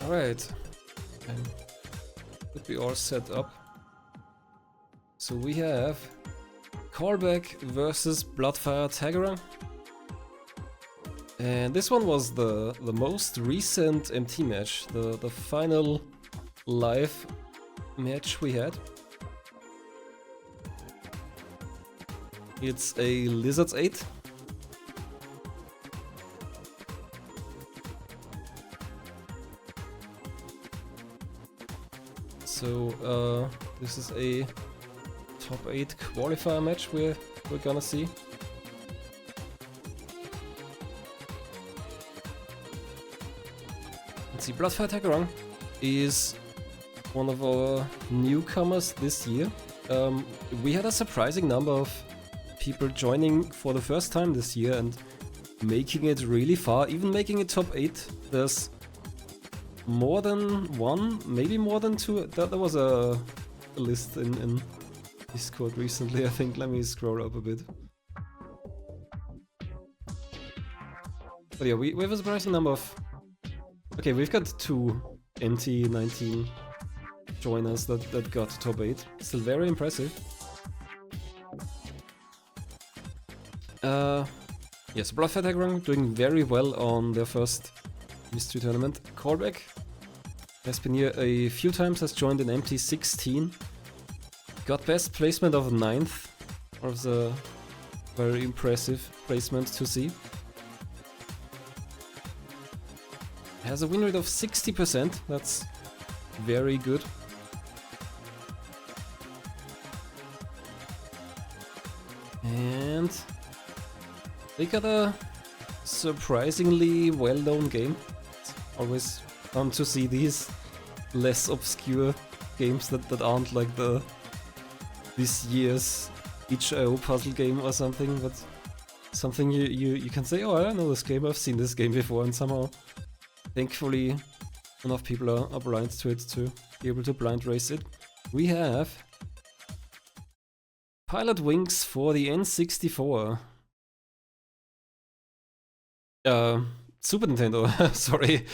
Alright. Should be all set up. So we have Callback versus BloodfireTaggerung. And this one was the most recent MT match, the final live match we had. It's a Lizards 8. So this is a top 8 qualifier match we're gonna see. Let's see, BloodfireTaggerung is one of our newcomers this year. We had a surprising number of people joining for the first time this year and making it really far, even making it top 8. There's more than one, maybe more than two. There was a list in Discord recently, I think. Let me scroll up a bit. But yeah, we have a surprising number of... Okay, we've got 2 MT19 joiners that got top 8. Still very impressive. Yes, BloodfireTaggerung doing very well on their first mystery tournament. Callback has been here a few times, has joined in MT16. Got best placement of 9th. Was a very impressive placement to see. Has a win rate of 60%, that's very good. And they got a surprisingly well-known game. It's always fun to see these less obscure games that aren't like this year's itch.io puzzle game or something, but something you can say, oh, I know this game, I've seen this game before, and somehow, thankfully, enough people are blind to it to be able to blind race it. We have Pilotwings for the N64. Super Nintendo, sorry,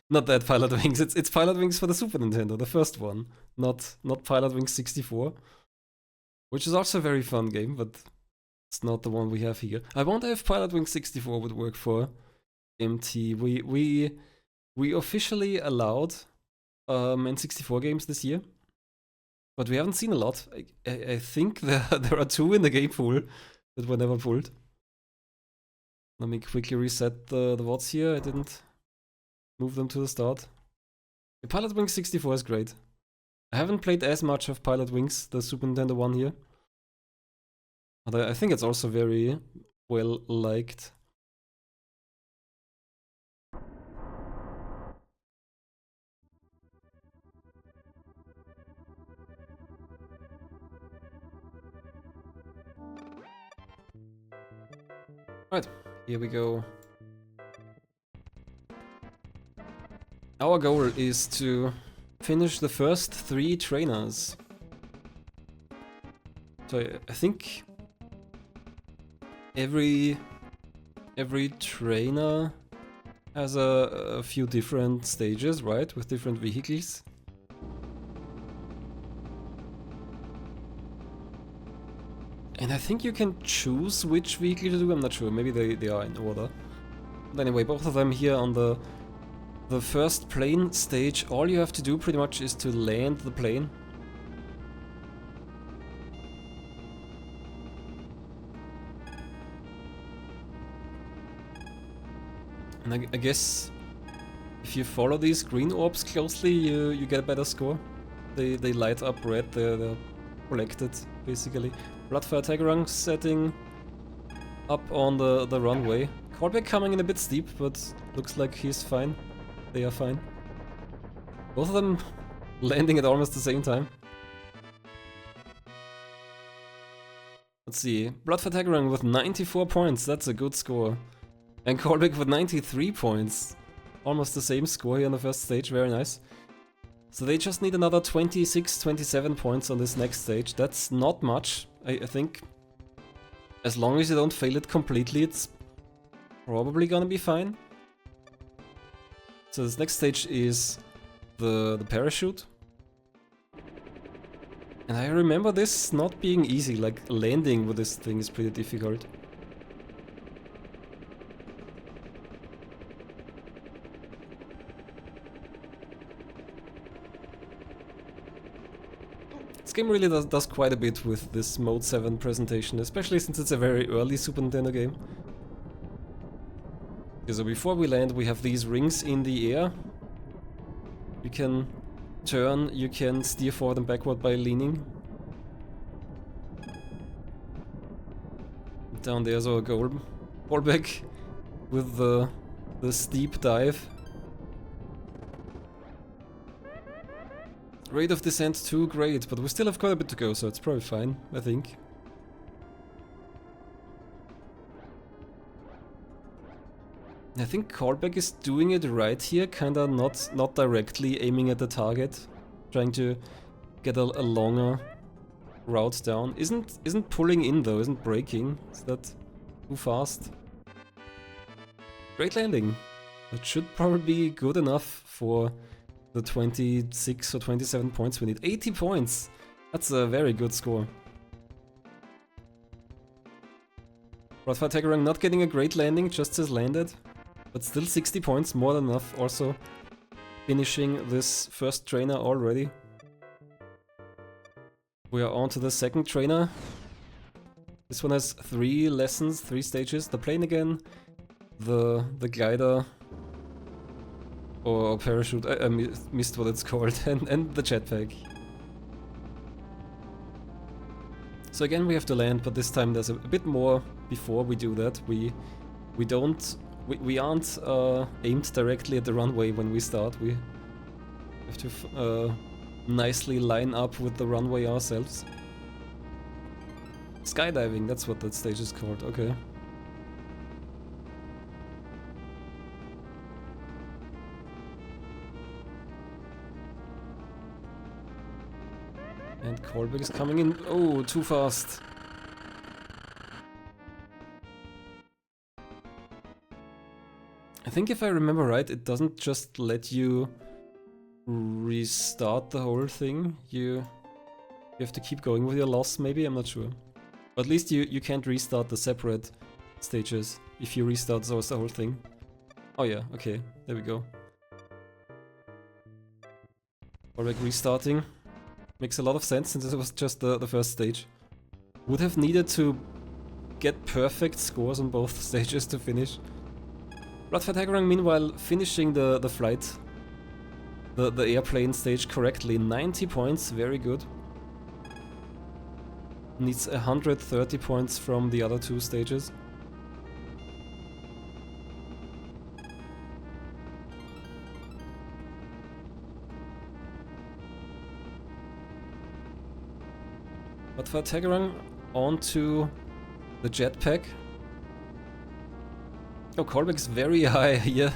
not that Pilotwings, it's Pilotwings for the Super Nintendo, the first one, not Pilotwings 64, which is also a very fun game, but it's not the one we have here. I wonder if Pilotwings 64 would work for MT. We officially allowed N64 games this year, but we haven't seen a lot. I think there are 2 in the game pool that were never pulled. Let me quickly reset the VODs here. I didn't move them to the start. The Pilotwings 64 is great. I haven't played as much of Pilotwings, the Super Nintendo one here. But I think it's also very well liked. Right, here we go. Our goal is to finish the first 3 trainers. So I think every trainer has a few different stages, right? With different vehicles. And I think you can choose which vehicle to do, I'm not sure, maybe they are in order. But anyway, both of them here on the first plane stage, all you have to do pretty much is to land the plane. And I guess if you follow these green orbs closely, you get a better score. They light up red, they're collected, basically. BloodfireTaggerung setting up on the runway. Callback coming in a bit steep, but looks like he's fine. They are fine. Both of them landing at almost the same time. Let's see. BloodfireTaggerung with 94 points, that's a good score. And Callback with 93 points. Almost the same score here on the first stage, very nice. So they just need another 26, 27 points on this next stage. That's not much, I think. As long as you don't fail it completely, it's probably gonna be fine. So this next stage is the parachute. And I remember this not being easy, like landing with this thing is pretty difficult. This game really does quite a bit with this Mode 7 presentation, especially since it's a very early Super Nintendo game. Okay, so before we land we have these rings in the air. You can turn, you can steer forward and backward by leaning. Down there's our goal. Callback with the steep dive. Rate of descent too great, but we still have quite a bit to go, so it's probably fine, I think. I think Callback is doing it right here, kinda not directly aiming at the target, trying to get a longer route down. Isn't pulling in though, isn't braking. Is that too fast? Great landing. That should probably be good enough for the 26 or 27 points we need. 80 points! That's a very good score. BloodfireTaggerung not getting a great landing, just as landed. But still 60 points, more than enough. Also finishing this first trainer already. We are on to the second trainer. This one has 3 lessons, 3 stages. The plane again, the glider, or parachute, I missed what it's called, and the jetpack. So again we have to land, but this time there's a bit more before we do that. We aren't aimed directly at the runway when we start. We have to nicely line up with the runway ourselves. Skydiving, that's what that stage is called, okay. And Callback is coming in. Oh, too fast. I think if I remember right, it doesn't just let you restart the whole thing. You have to keep going with your loss, maybe? I'm not sure. But at least you can't restart the separate stages if you restart the whole thing. Oh yeah, okay, there we go. Callback restarting. Makes a lot of sense since it was just the first stage. Would have needed to get perfect scores on both stages to finish. BloodfireTaggerung meanwhile finishing the flight, the airplane stage correctly. 90 points, very good. Needs 130 points from the other 2 stages. BloodfireTaggerung onto the jetpack. Oh, Callback is very high here.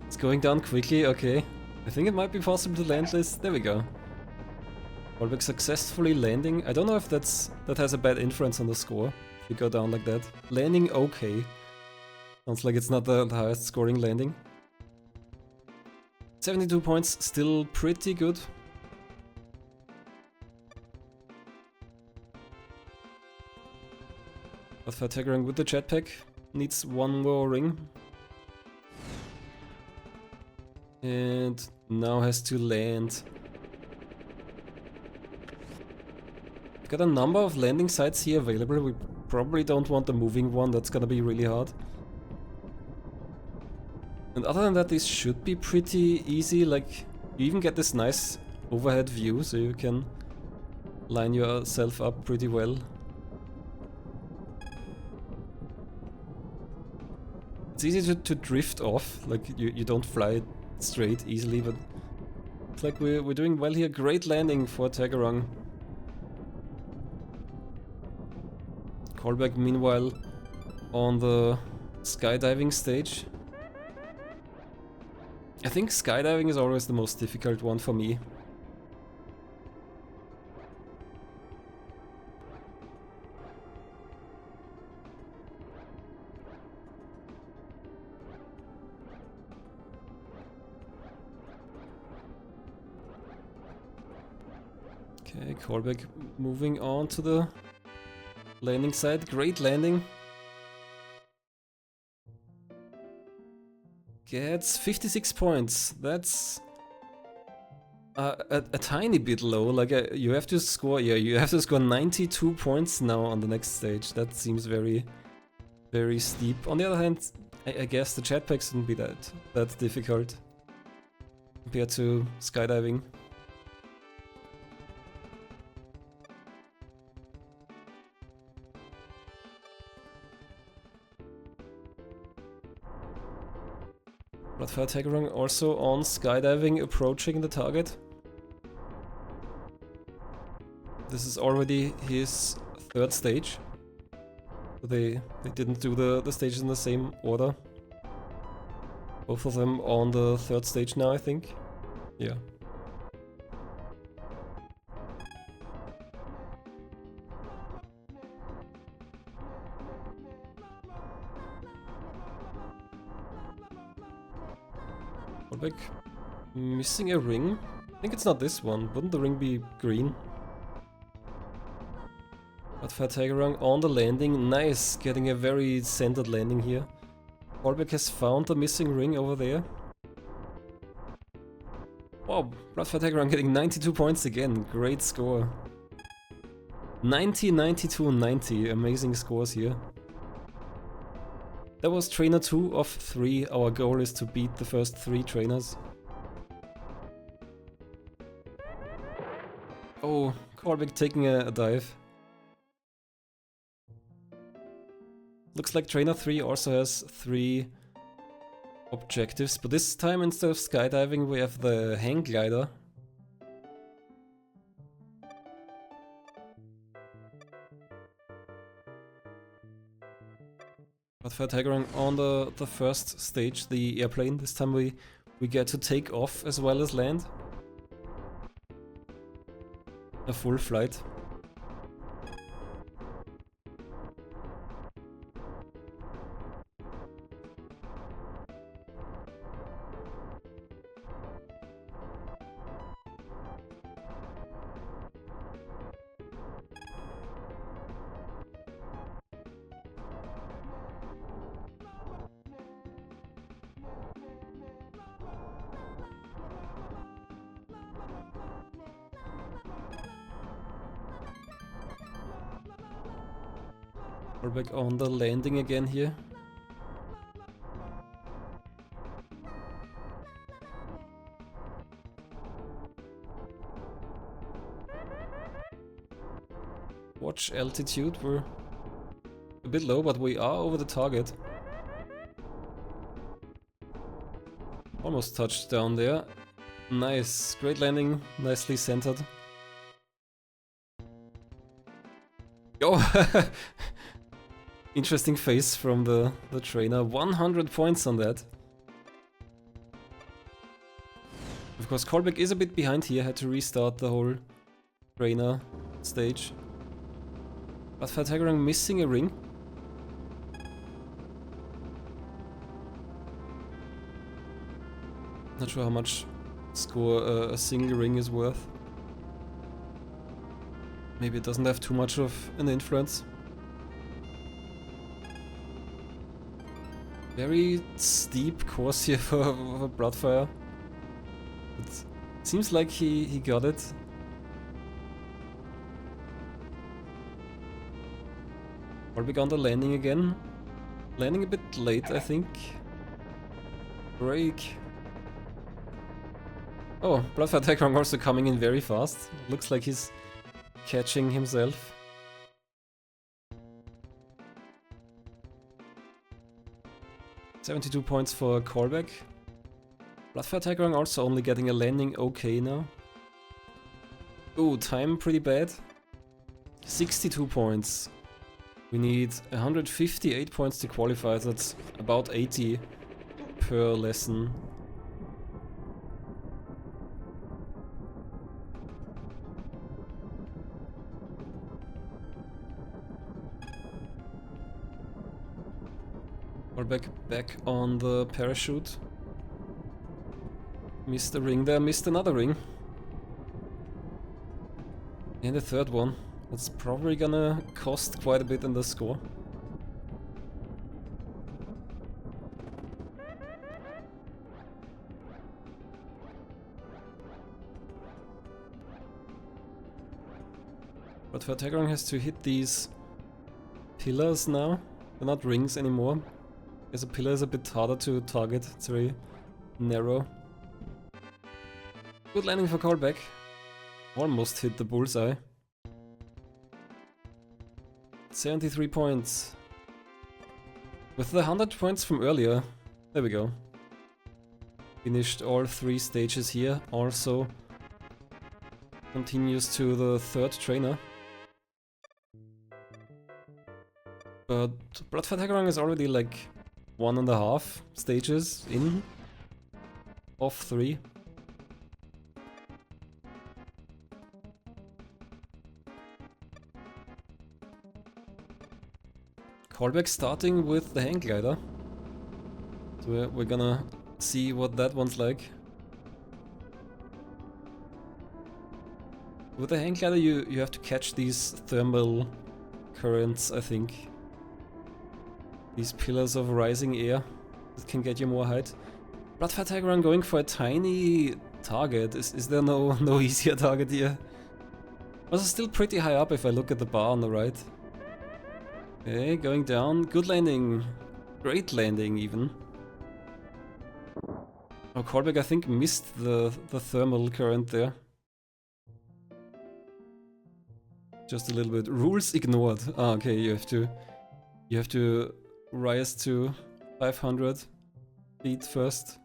It's going down quickly, okay. I think it might be possible to land this. There we go. Callback successfully landing. I don't know if that has a bad influence on the score, if you go down like that. Landing okay. Sounds like it's not the highest scoring landing. 72 points, still pretty good. BloodfireTaggerung with the jetpack. Needs 1 more ring. And now has to land. We've got a number of landing sites here available. We probably don't want the moving one, that's gonna be really hard. And other than that, this should be pretty easy. Like, you even get this nice overhead view, so you can line yourself up pretty well. It's easy to drift off, like you don't fly straight easily, but it's like we're doing well here. Great landing for Taggerung. Callback meanwhile on the skydiving stage. I think skydiving is always the most difficult one for me. Okay, Callback moving on to the landing side. Great landing. Gets 56 points. That's a tiny bit low. Like you have to score. Yeah, you have to score 92 points now on the next stage. That seems very, very steep. On the other hand, I guess the jetpacks wouldn't be that difficult compared to skydiving. BloodfireTaggerung also on skydiving, approaching the target. This is already his third stage. They didn't do the stages in the same order. Both of them on the third stage now, I think. Yeah. Callback missing a ring. I think it's not this one. Wouldn't the ring be green? BloodfireTaggerung on the landing. Nice, getting a very centered landing here. Callback has found the missing ring over there. Wow, BloodfireTaggerung getting 92 points again. Great score. 90, 92, 90. Amazing scores here. That was trainer 2 of 3. Our goal is to beat the first 3 trainers. Oh, Callback taking a dive. Looks like trainer 3 also has 3 objectives, but this time instead of skydiving we have the hang glider. BloodfireTaggerung on the first stage, the airplane. This time we get to take off as well as land. A full flight. We're back on the landing again here. Watch altitude, we're a bit low, but we are over the target. Almost touched down there. Nice, great landing, nicely centered. Oh! Interesting face from the trainer. 100 points on that. Of course, Callback is a bit behind here. Had to restart the whole trainer stage. BloodfireTaggerung missing a ring. Not sure how much score a single ring is worth. Maybe it doesn't have too much of an influence. Very steep course here for Bloodfire. It seems like he got it. Callback on the landing again. Landing a bit late, I think. Break. Oh, BloodfireTaggerung also coming in very fast. Looks like he's catching himself. $72 points for Callback. BloodfireTaggerung also only getting a landing okay now. Ooh, time pretty bad. 62 points. We need 158 points to qualify, so that's about 80 per lesson. Back on the parachute. Missed a ring there, missed another ring. And the third one. That's probably gonna cost quite a bit in the score. BloodfireTaggerung has to hit these pillars now. They're not rings anymore. Because a pillar is a bit harder to target. It's very narrow. Good landing for Callback. Almost hit the bullseye. 73 points. With the 100 points from earlier, there we go. Finished all 3 stages here. Also continues to the 3rd trainer. But BloodfireTaggerung is already like 1.5 stages in of 3. Callback starting with the hang glider. So we're gonna see what that one's like. With the hang glider you have to catch these thermal currents, I think. These pillars of rising air that can get you more height. BloodfireTaggerung going for a tiny target. Is there no easier target here? Also still pretty high up if I look at the bar on the right. Okay, going down. Good landing. Great landing even. Oh, Callback I think missed the thermal current there. Just a little bit. Rules ignored. Ah, okay, you have to rise to 500 feet first.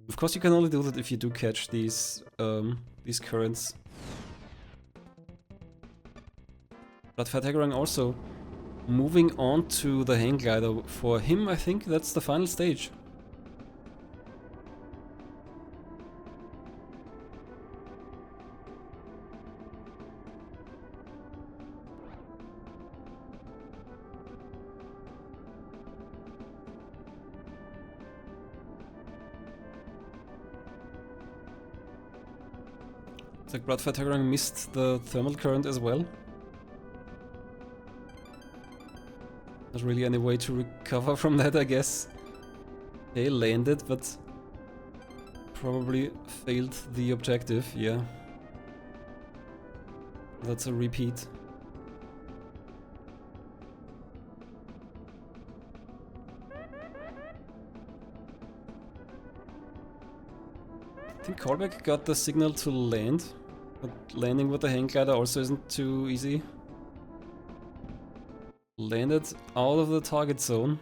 Of course you can only do that if you do catch these currents. BloodfireTaggerung also moving on to the hang glider. For him I think that's the final stage. It's like BloodfireTaggerung missed the thermal current as well. Not really any way to recover from that, I guess. They landed, but probably failed the objective, yeah. That's a repeat. I think Callback got the signal to land, but landing with the hang glider also isn't too easy. Landed out of the target zone.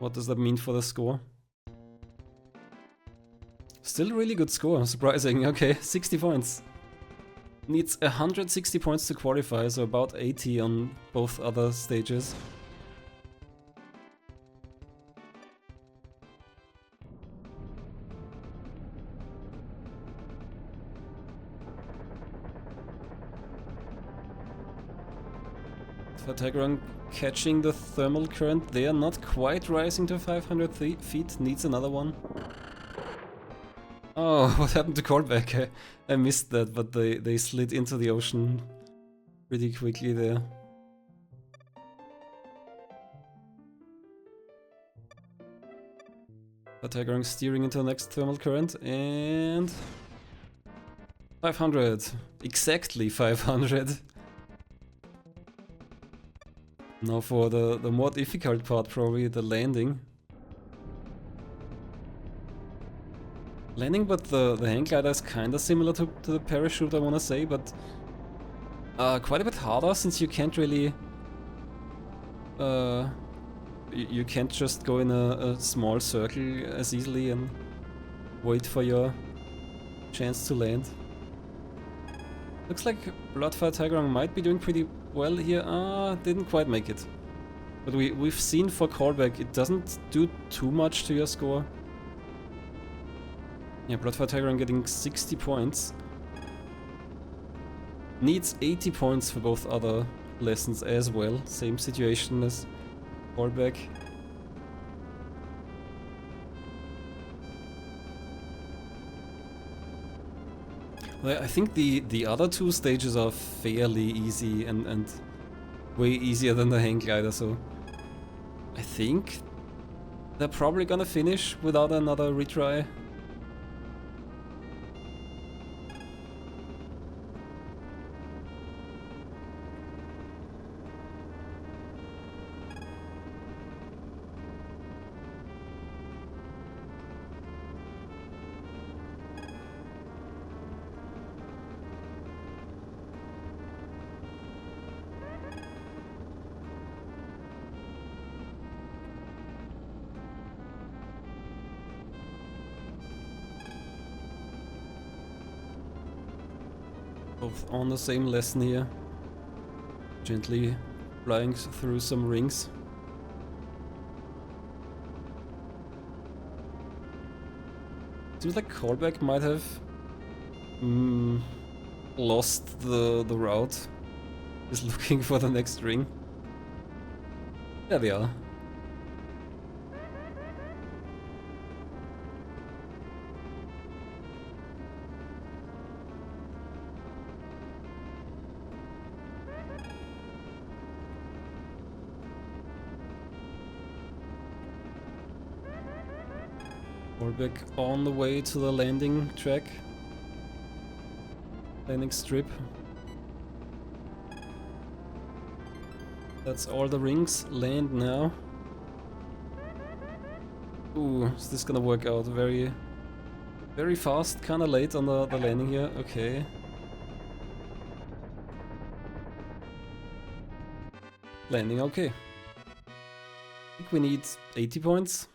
What does that mean for the score? Still a really good score, surprising. Okay, 60 points. Needs 160 points to qualify, so about 80 on both other stages. BloodfireTaggerung catching the thermal current there, not quite rising to 500 feet, needs another one. Oh, what happened to Callback? I missed that, but they slid into the ocean pretty quickly there. BloodfireTaggerung steering into the next thermal current, and 500. Exactly 500. Now for the more difficult part, probably the landing. Landing with the hang glider is kinda similar to the parachute, I wanna say, but quite a bit harder since you can't really... you can't just go in a small circle as easily and wait for your chance to land. Looks like BloodfireTaggerung might be doing pretty well here. Didn't quite make it. But we've seen for Callback it doesn't do too much to your score. Yeah, BloodfireTaggerung getting 60 points. Needs 80 points for both other lessons as well. Same situation as Callback. I think the other two stages are fairly easy and way easier than the hang glider, so I think they're probably gonna finish without another retry. Both on the same lesson here. Gently flying through some rings. Seems like Callback might have lost the route. Is looking for the next ring. There they are. Callback on the way to the landing track. Landing strip. That's all the rings. Land now. Ooh, is this gonna work out? Very fast, kinda late on the landing here. Okay. Landing okay. I think we need 80 points,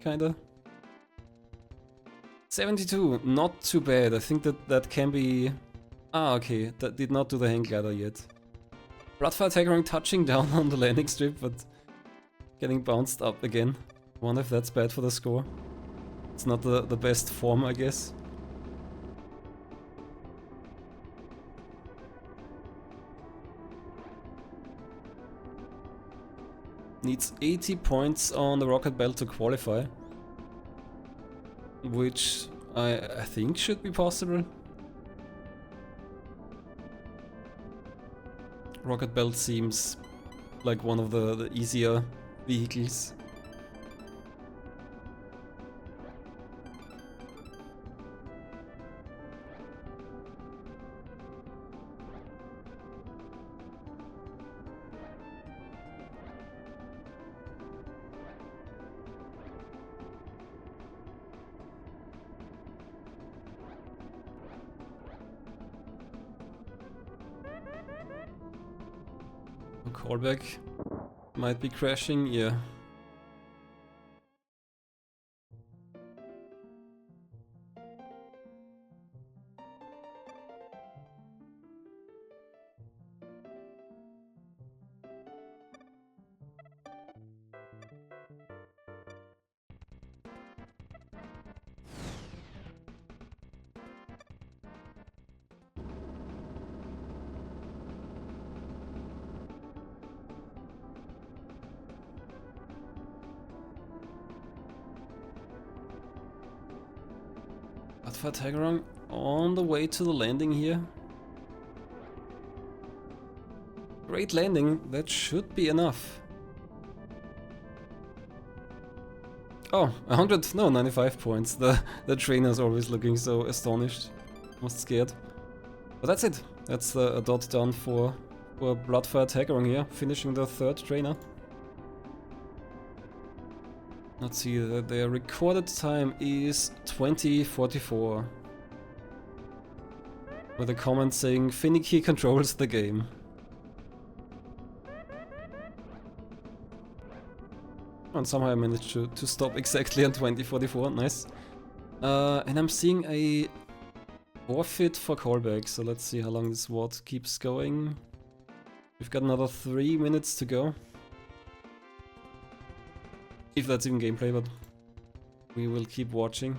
kinda. 72, not too bad. I think that can be... Ah, okay, that did not do the hang glider yet. BloodfireTaggerung touching down on the landing strip, but getting bounced up again. Wonder if that's bad for the score. It's not the best form, I guess. Needs 80 points on the rocket belt to qualify. Which I think should be possible. Rocket belt seems like one of the easier vehicles. Callback might be crashing, yeah. BloodfireTaggerung on the way to the landing here. Great landing, that should be enough. Oh, 100, no, 95 points. The trainer's always looking so astonished, almost scared. But that's it. That's a dot done for BloodfireTaggerung here, finishing the third trainer. Let's see, their recorded time is 20:44. With a comment saying finicky controls the game. And somehow I managed to stop exactly on 20:44, nice. And I'm seeing a forfeit for Callback, so let's see how long this WOD keeps going. We've got another 3 minutes to go. If that's even gameplay, but we will keep watching.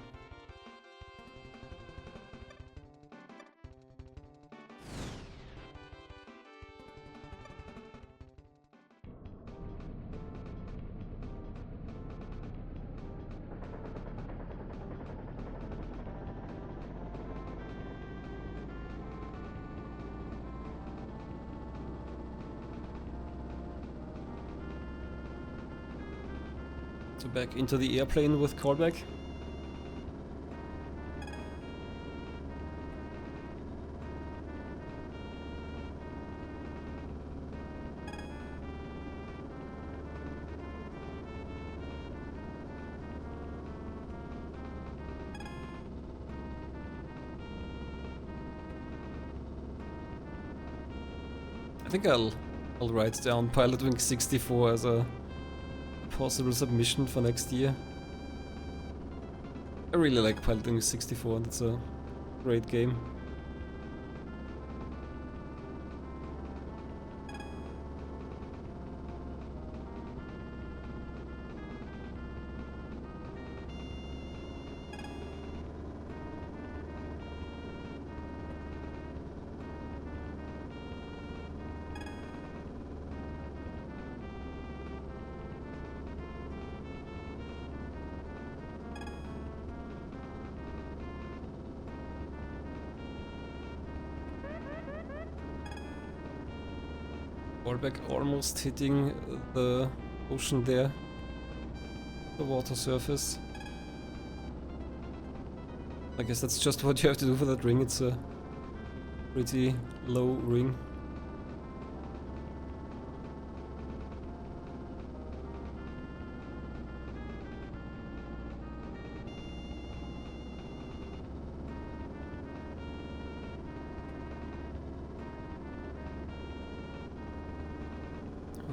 So back into the airplane with Callback. I think I'll write down Pilotwings 64 as a possible submission for next year. I really like Pilotwings 64, that's a great game. Callback almost hitting the ocean there, the water surface. I guess that's just what you have to do for that ring, it's a pretty low ring.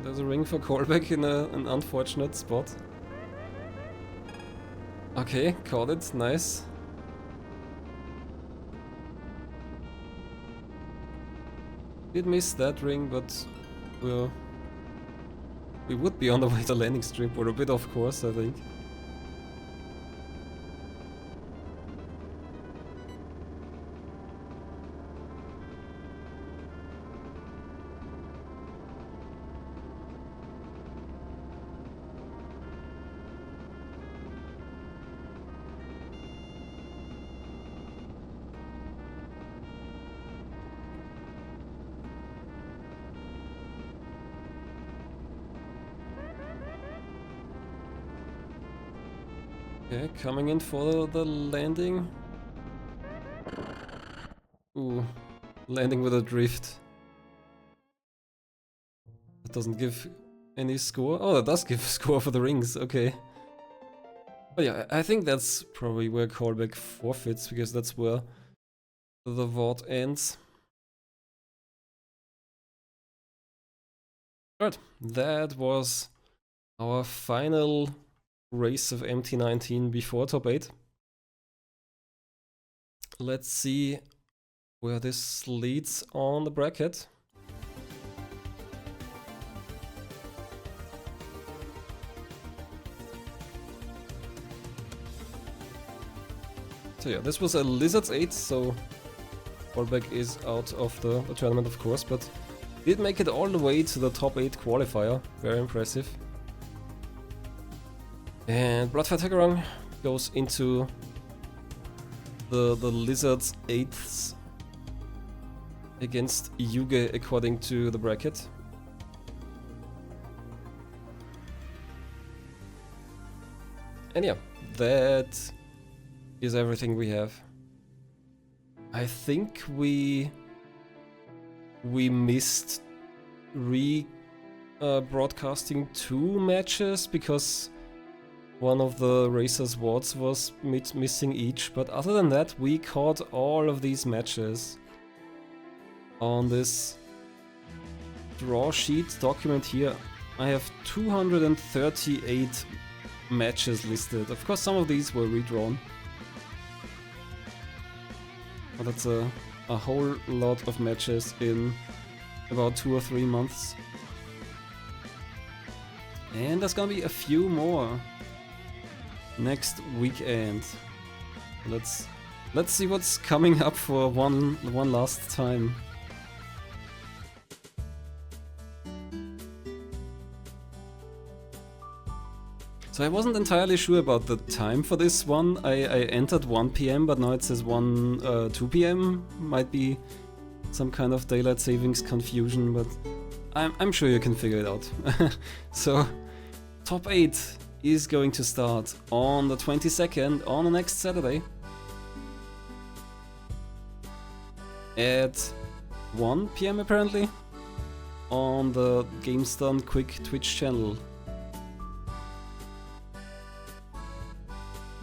There's a ring for Callback in an unfortunate spot. Okay, caught it, nice. Did miss that ring, but we would be on the way to landing strip. We're a bit off course, I think. Okay, coming in for the landing. Ooh, landing with a drift. That doesn't give any score. Oh, that does give a score for the rings, okay. But yeah, I think that's probably where Callback forfeits, because that's where the VOD ends. Alright, that was our final race of MT19 before top 8. Let's see where this leads on the bracket. So yeah, this was a Lizards 8, so Callback is out of the tournament of course, but did make it all the way to the top 8 qualifier, very impressive. And BloodfireTaggerung goes into the Lizards 8th against Yuge according to the bracket. And yeah, that is everything we have. I think we missed broadcasting 2 matches because one of the racers' VODs was missing each, but other than that we caught all of these matches on this draw sheet document here. I have 238 matches listed. Of course some of these were redrawn, but that's a whole lot of matches in about 2 or 3 months. And there's gonna be a few more next weekend. Let's see what's coming up for one last time. So I wasn't entirely sure about the time for this one. I entered 1 PM, but now it says 2 PM. Might be some kind of daylight savings confusion, but I'm sure you can figure it out. So top 8 is going to start on the 22nd, on the next Saturday, at 1 PM apparently, on the Games Done Quick Twitch channel.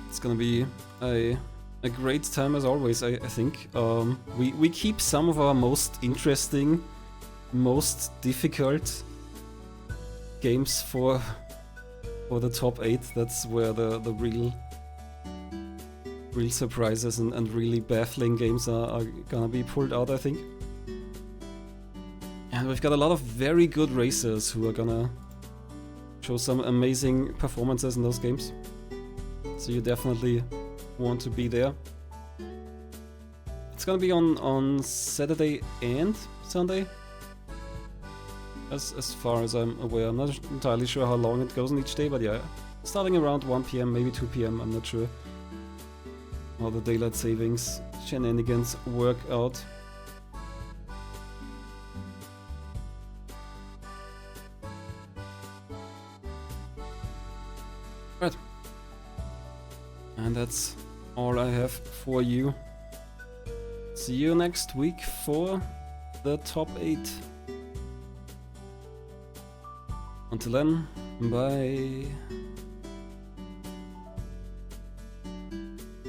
It's gonna be a great time as always, I think. We keep some of our most interesting, most difficult games for the top 8. That's where the real surprises and really baffling games are gonna be pulled out, I think. And we've got a lot of very good racers who are gonna show some amazing performances in those games. So you definitely want to be there. It's gonna be on Saturday and Sunday, as far as I'm aware. I'm not entirely sure how long it goes on each day, but yeah, starting around 1 PM, maybe 2 PM, I'm not sure how the daylight savings shenanigans work out. Right. And that's all I have for you. See you next week for the top 8. Until then, bye.